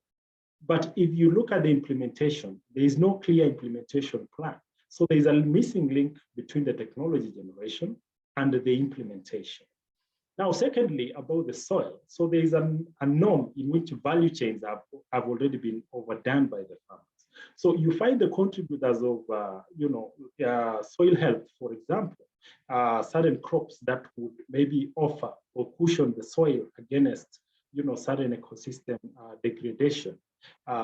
but if you look at the implementation, there is no clear implementation plan. So there is a missing link between the technology generation and the implementation. Now, secondly, about the soil. So there is a norm in which value chains have already been overdone by the farmers. So you find the contributors of, soil health, for example, certain crops that would maybe offer or cushion the soil against, certain ecosystem degradation.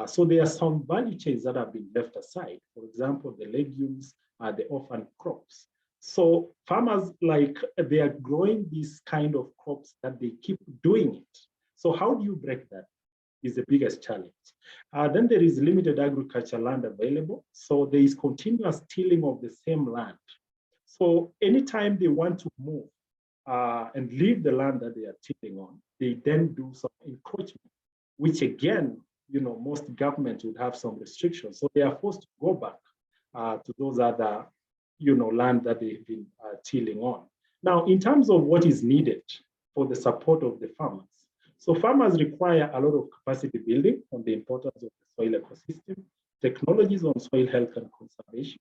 So there are some value chains that have been left aside. For example, the legumes, the orphan crops. So farmers, they are growing these kind of crops that they keep doing it. So how do you break that is the biggest challenge. Then there is limited agricultural land available. So there is continuous tilling of the same land. So anytime they want to move and leave the land that they are tilling on, they then do some encroachment, which again, most governments would have some restrictions. So they are forced to go back to those other land that they've been tilling on. Now, in terms of what is needed for the support of the farmers, so farmers require a lot of capacity building on the importance of the soil ecosystem, technologies on soil health and conservation.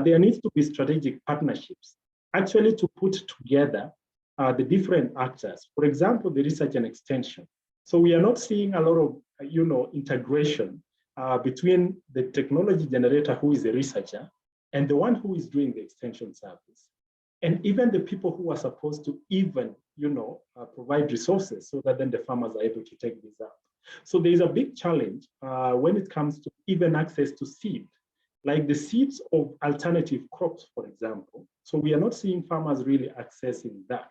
There needs to be strategic partnerships, actually to put together the different actors. For example, the research and extension. So we are not seeing a lot of, integration between the technology generator, who is a researcher, and the one who is doing the extension service. And even the people who are supposed to even, provide resources so that then the farmers are able to take this up. So there is a big challenge when it comes to even access to seed, like the seeds of alternative crops, for example. So we are not seeing farmers really accessing that.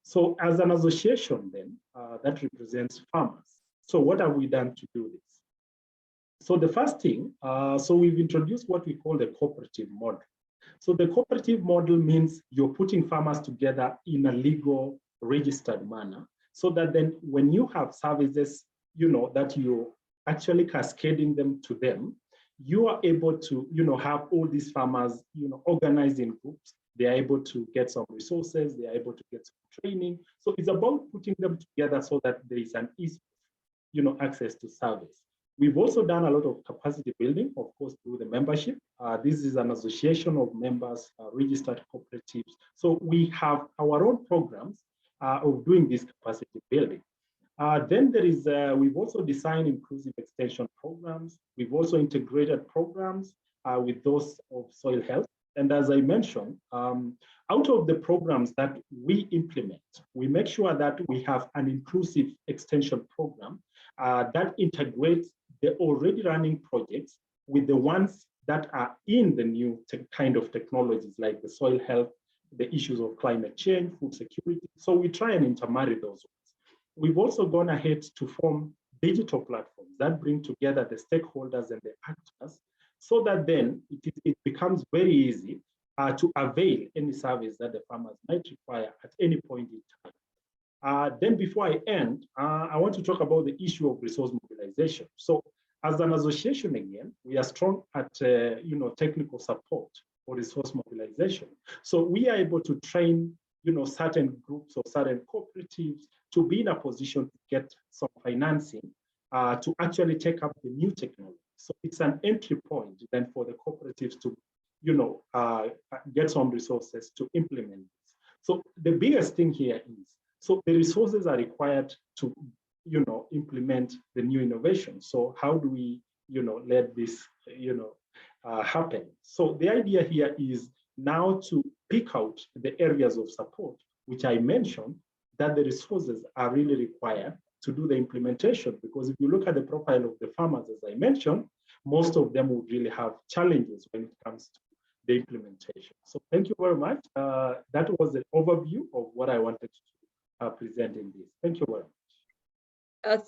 So as an association then, that represents farmers. So what have we done to do this? So the first thing, so we've introduced what we call the cooperative model. So the cooperative model means you're putting farmers together in a legal registered manner, so that then when you have services, that you're actually cascading them to them, you are able to, have all these farmers, organized in groups. They are able to get some resources. They are able to get some training. So it's about putting them together so that there is an ease, access to service. We've also done a lot of capacity building, of course, through the membership. This is an association of members, registered cooperatives. So we have our own programs of doing this capacity building. Then there is, we've also designed inclusive extension programs. We've also integrated programs with those of soil health. And as I mentioned, out of the programs that we implement, we make sure that we have an inclusive extension program that integrates the already running projects with the ones that are in the new kind of technologies like the soil health, the issues of climate change, food security. So we try and intermarry those ones. We've also gone ahead to form digital platforms that bring together the stakeholders and the actors so that then it becomes very easy to avail any service that the farmers might require at any point in time. Then before I end, I want to talk about the issue of resource mobilization. So as an association, again, we are strong at technical support for resource mobilization. So we are able to train certain groups or certain cooperatives to be in a position to get some financing to actually take up the new technology. So it's an entry point then for the cooperatives to get some resources to implement this. So the biggest thing here is, so the resources are required to implement the new innovation. So how do we let this happen? So the idea here is now to pick out the areas of support, which I mentioned, that the resources are really required to do the implementation. Because if you look at the profile of the farmers, as I mentioned, most of them would really have challenges when it comes to the implementation. So thank you very much. That was an overview of what I wanted to present in this. Thank you very much.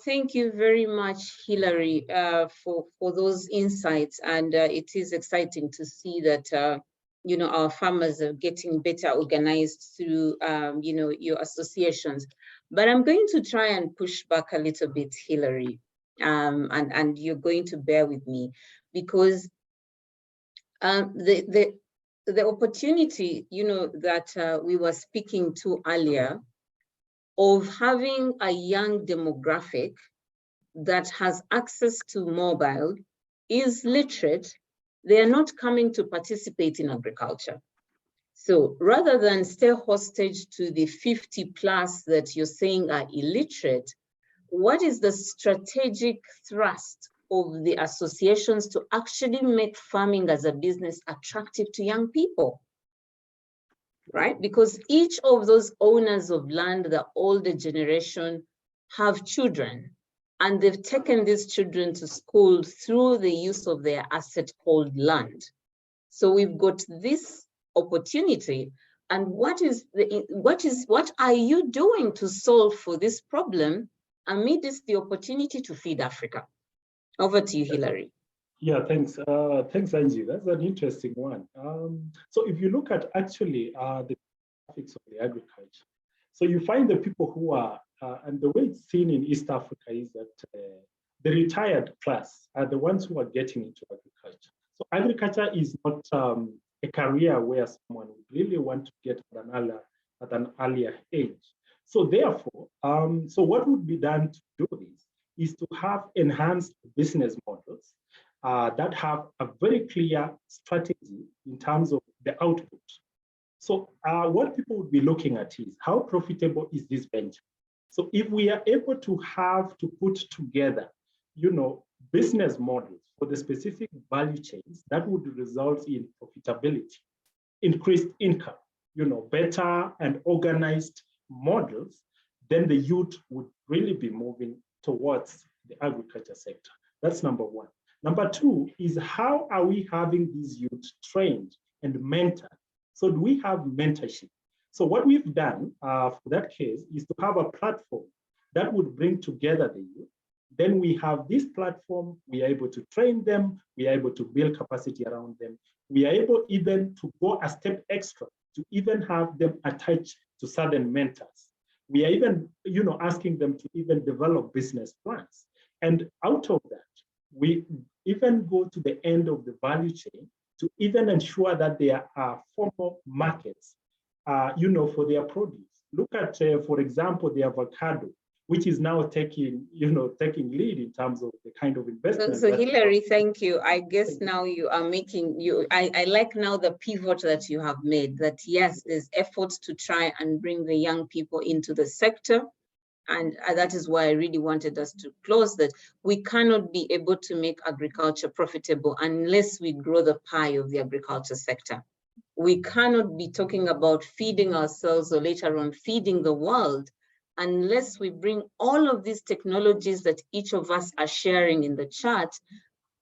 Thank you very much, Hilary, for those insights. And it is exciting to see that our farmers are getting better organized through your associations. But I'm going to try and push back a little bit, Hilary, and you're going to bear with me, because the opportunity that we were speaking to earlier of having a young demographic that has access to mobile, is literate, they are not coming to participate in agriculture. So rather than stay hostage to the 50 plus that you're saying are illiterate, what is the strategic thrust of the associations to actually make farming as a business attractive to young people? Right? Because each of those owners of land, the older generation, have children, and they've taken these children to school through the use of their asset called land. So we've got this opportunity. And what are you doing to solve for this problem amidst the opportunity to feed Africa? Over to you, Hilary. Yeah, thanks. Thanks, Angie. That's an interesting one. So if you look at actually the graphics of the agriculture, so you find the people who are, and the way it's seen in East Africa is that the retired class are the ones who are getting into agriculture. So agriculture is not a career where someone would really want to get at an earlier age. So therefore, so what would be done to do this is to have enhanced business models that have a very clear strategy in terms of the output. So what people would be looking at is how profitable is this venture? So if we are able to have to put together, business models for the specific value chains, that would result in profitability, increased income, better and organized models, then the youth would really be moving towards the agriculture sector. That's number one. Number two is how are we having these youth trained and mentored? So do we have mentorship? So what we've done for that case is to have a platform that would bring together the youth. Then we have this platform, we are able to train them, we are able to build capacity around them. We are able even to go a step extra to even have them attached to certain mentors. We are even, asking them to even develop business plans. And out of that, we even go to the end of the value chain to even ensure that there are formal markets, for their produce. Look at, for example, the avocado, which is now taking lead in terms of the kind of investment. So Hilary, thank you. I guess now you are making, I like now the pivot that you have made, that yes, there's efforts to try and bring the young people into the sector. And that is why I really wanted us to close that. We cannot be able to make agriculture profitable unless we grow the pie of the agriculture sector. We cannot be talking about feeding ourselves or later on feeding the world unless we bring all of these technologies that each of us are sharing in the chat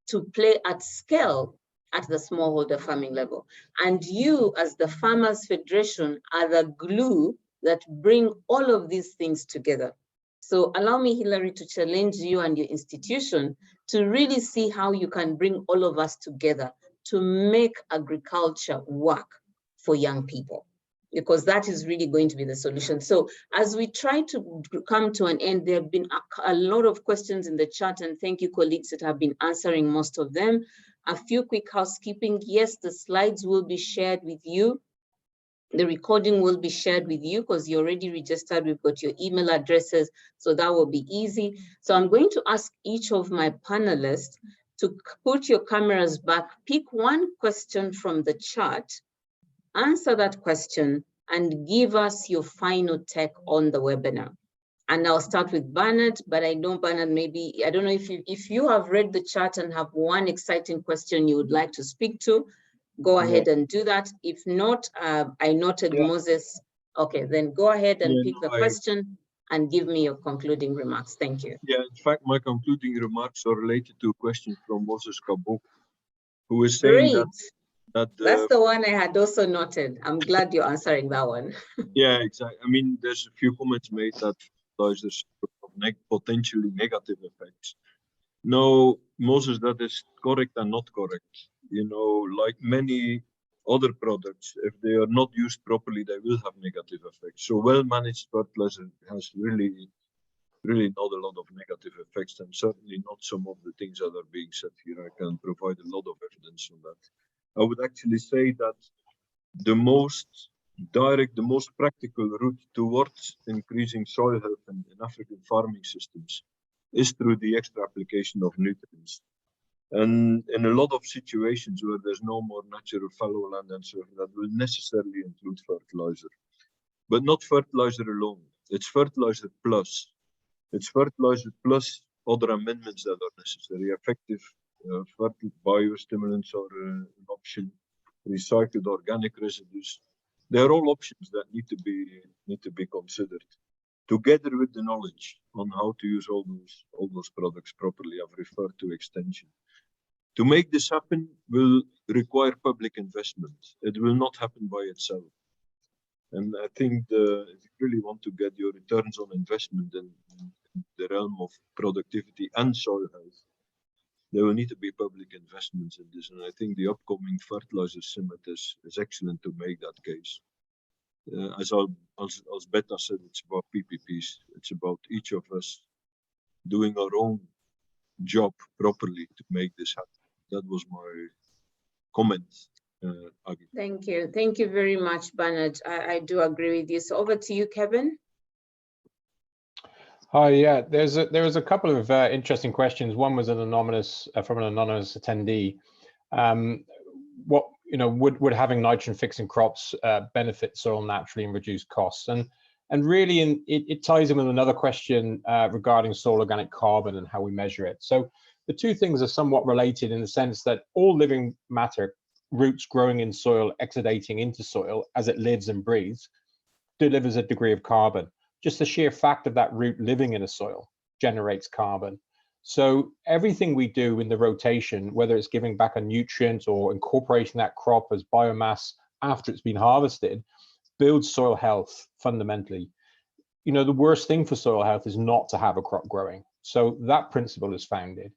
to play at scale at the smallholder farming level. And you, as the Farmers Federation, are the glue that bring all of these things together. So allow me, Hilary, to challenge you and your institution to really see how you can bring all of us together to make agriculture work for young people, because that is really going to be the solution. So as we try to come to an end, there have been a lot of questions in the chat, and thank you, colleagues, that have been answering most of them. A few quick housekeeping. Yes, the slides will be shared with you. The recording will be shared with you because you're already registered. We've got your email addresses, so that will be easy. So I'm going to ask each of my panelists to put your cameras back, pick one question from the chat, answer that question, and give us your final take on the webinar. And I'll start with Bernard, but I know Bernard, maybe, I don't know if you have read the chat and have one exciting question you would like to speak to, go ahead and do that. If not, I noted Moses. Okay, then go ahead and pick the question and give me your concluding remarks. Thank you. Yeah, in fact, my concluding remarks are related to a question from Moses Kabok, who is saying that's the one I had also noted. I'm glad you're answering that one. Yeah, exactly. I mean, there's a few comments made that fertilizers have potentially negative effects. No, Moses, that is correct and not correct. You know, like many other products, if they are not used properly, they will have negative effects. So well-managed fertilizer has really not a lot of negative effects, and certainly not some of the things that are being said here. I can provide a lot of evidence on that. I would actually say that the most direct, the most practical route towards increasing soil health in African farming systems is through the extra application of nutrients. And in a lot of situations where there's no more natural fallow land and so on, that will necessarily include fertilizer. But not fertilizer alone. It's fertilizer plus. It's fertilizer plus other amendments that are necessary. Effective biostimulants are an option. Recycled organic residues. They're all options that need to be considered, together with the knowledge on how to use all those products properly. I've referred to extension. To make this happen will require public investment. It will not happen by itself. And I think if you really want to get your returns on investment in the realm of productivity and soil health, there will need to be public investments in this. And I think the upcoming fertilizer summit is excellent to make that case. As Beta said, it's about PPPs. It's about each of us doing our own job properly to make this happen. That was my comment, Agi. Thank you. Thank you very much, Bernard. I do agree with you. So over to you, Kevin. Hi, yeah, there was a couple of interesting questions. One was an anonymous from an anonymous attendee. What, you know, would having nitrogen fixing crops benefit soil naturally and reduce costs? And really, it ties in with another question regarding soil organic carbon and how we measure it. So the two things are somewhat related in the sense that all living matter, roots growing in soil, exudating into soil as it lives and breathes, delivers a degree of carbon. Just the sheer fact of that root living in a soil generates carbon. So everything we do in the rotation, whether it's giving back a nutrient or incorporating that crop as biomass after it's been harvested, builds soil health fundamentally. You know, the worst thing for soil health is not to have a crop growing. So that principle is founded.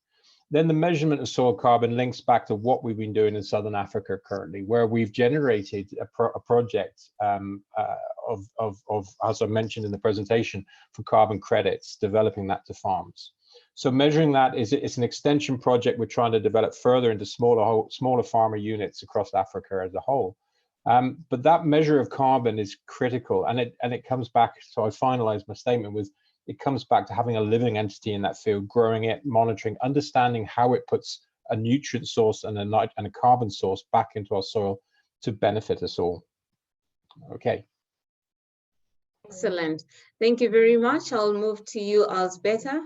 Then the measurement of soil carbon links back to what we've been doing in Southern Africa currently, where we've generated a project of, as I mentioned in the presentation, for carbon credits, developing that to farms. So measuring that it's an extension project we're trying to develop further into smaller farmer units across Africa as a whole. But that measure of carbon is critical, and it comes back. So I finalized my statement with, it comes back to having a living entity in that field, growing it, monitoring, understanding how it puts a nutrient source and a carbon source back into our soil to benefit us all. Okay. Excellent. Thank you very much. I'll move to you, Alsbeta.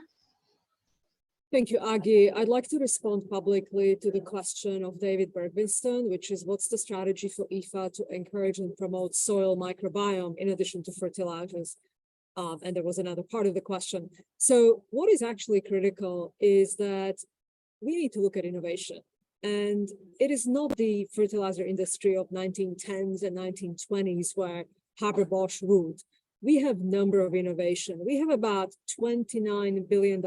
Thank you, Agi. I'd like to respond publicly to the question of David Bergvinston, which is, what's the strategy for IFA to encourage and promote soil microbiome in addition to fertilizers? And there was another part of the question. So what is actually critical is that we need to look at innovation. And it is not the fertilizer industry of 1910s and 1920s where Haber-Bosch ruled. We have number of innovation. We have about $29 billion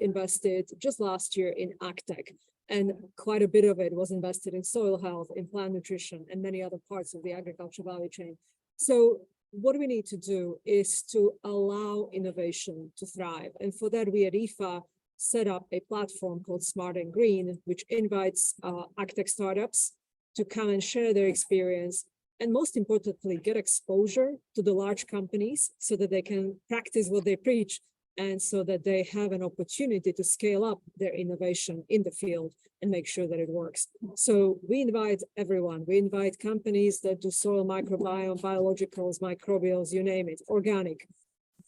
invested just last year in AgTech. And quite a bit of it was invested in soil health, in plant nutrition, and many other parts of the agriculture value chain. So what we need to do is to allow innovation to thrive. And for that, we at IFA set up a platform called Smart and Green, which invites AgTech startups to come and share their experience, and most importantly, get exposure to the large companies so that they can practice what they preach, and so that they have an opportunity to scale up their innovation in the field and make sure that it works. So we invite everyone. We invite companies that do soil microbiome, biologicals, microbials, you name it, organic.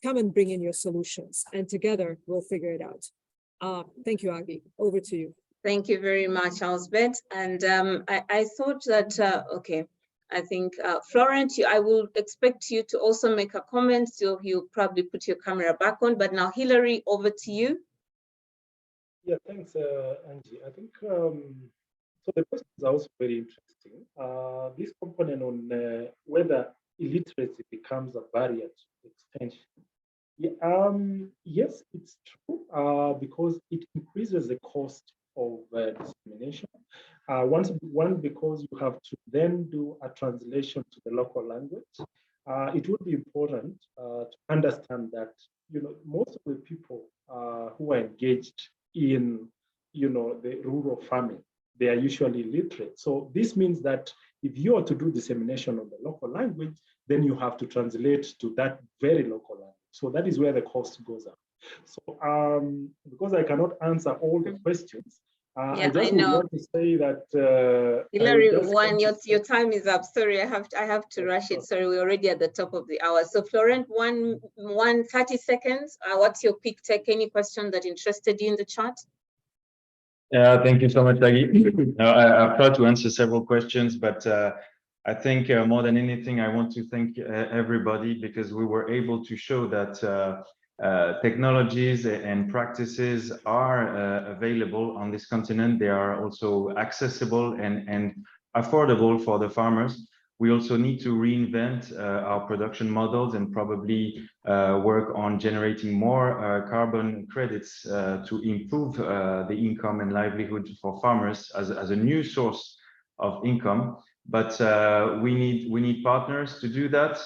Come and bring in your solutions, and together we'll figure it out. Thank you, Agi. Over to you. Thank you very much, Elsbeth. And I thought that, okay, I think, Florent, I will expect you to also make a comment, so you probably put your camera back on. But now, Hilary, over to you. Yeah, thanks, Angie. I think, so the question is also very interesting. This component on whether illiteracy becomes a barrier to extension. Yeah, yes, it's true, because it increases the cost of dissemination. One, because you have to then do a translation to the local language. It would be important to understand that, most of the people who are engaged in, the rural farming, they are usually literate. So this means that if you are to do dissemination of the local language, then you have to translate to that very local language. So that is where the cost goes up. So because I cannot answer all the questions, I just would want to say that Hilary, your time is up. Sorry, I have to rush it. Sorry, we're already at the top of the hour. So Florent, 30 seconds. What's your pick take? Any question that interested you in the chat? Yeah, thank you so much, Agi. I've tried to answer several questions, but I think more than anything, I want to thank everybody, because we were able to show that technologies and practices are available on this continent. They are also accessible and affordable for the farmers. We also need to reinvent our production models and probably work on generating more carbon credits to improve the income and livelihood for farmers as a new source of income. But we need partners to do that.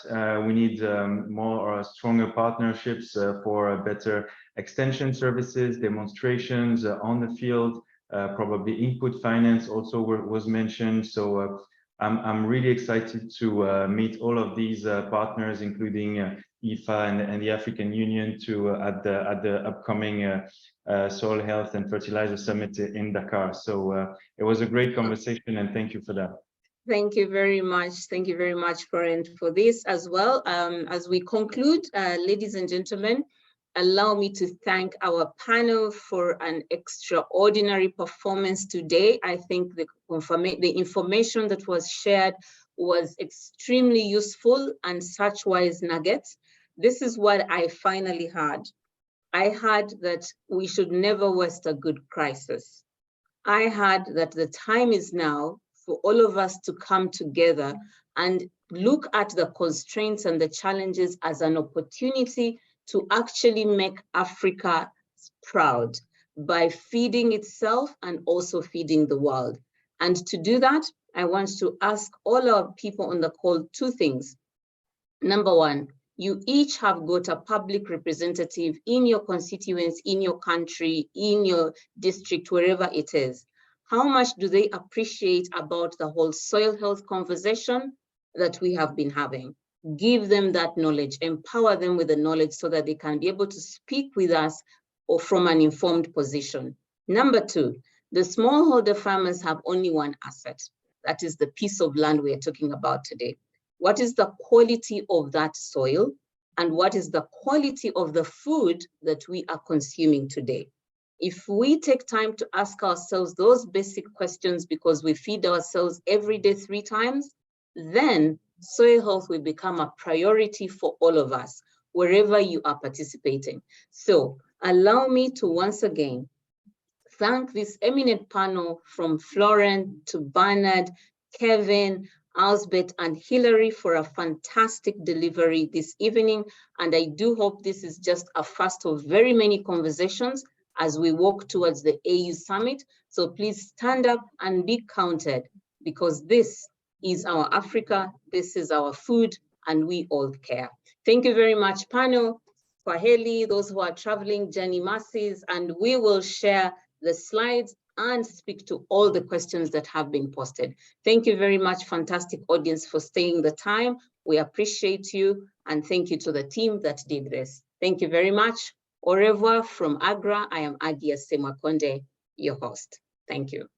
We need more stronger partnerships for better extension services, demonstrations on the field, probably input finance also was mentioned. So I'm really excited to meet all of these partners, including IFA and the African Union, at the upcoming Soil Health and Fertilizer Summit in Dakar. So it was a great conversation, and thank you for that. Thank you very much. Thank you very much, Florent, for this as well. As we conclude, ladies and gentlemen, allow me to thank our panel for an extraordinary performance today. I think the information that was shared was extremely useful and such wise nuggets. This is what I finally heard. I heard that we should never waste a good crisis. I heard that the time is now for all of us to come together and look at the constraints and the challenges as an opportunity to actually make Africa proud by feeding itself and also feeding the world. And to do that, I want to ask all our people on the call two things. Number one, you each have got a public representative in your constituents, in your country, in your district, wherever it is. How much do they appreciate about the whole soil health conversation that we have been having? Give them that knowledge, empower them with the knowledge so that they can be able to speak with us or from an informed position. Number two, the smallholder farmers have only one asset. That is the piece of land we are talking about today. What is the quality of that soil? And what is the quality of the food that we are consuming today? If we take time to ask ourselves those basic questions, because we feed ourselves every day 3 times, then soil health will become a priority for all of us. wherever you are participating. So allow me to once again thank this eminent panel from Florent to Bernard, Kevin, Elsbeth, and Hilary for a fantastic delivery this evening. And I do hope this is just a first of very many conversations as we walk towards the AU Summit. So please stand up and be counted, because this is our Africa, this is our food, and we all care. Thank you very much, panel. Kwaheli, those who are traveling, Jenny Masses, and we will share the slides and speak to all the questions that have been posted. Thank you very much, fantastic audience, for staying the time. We appreciate you, and thank you to the team that did this. Thank you very much. Au revoir from AGRA. I am Agia Semakonde, your host. Thank you.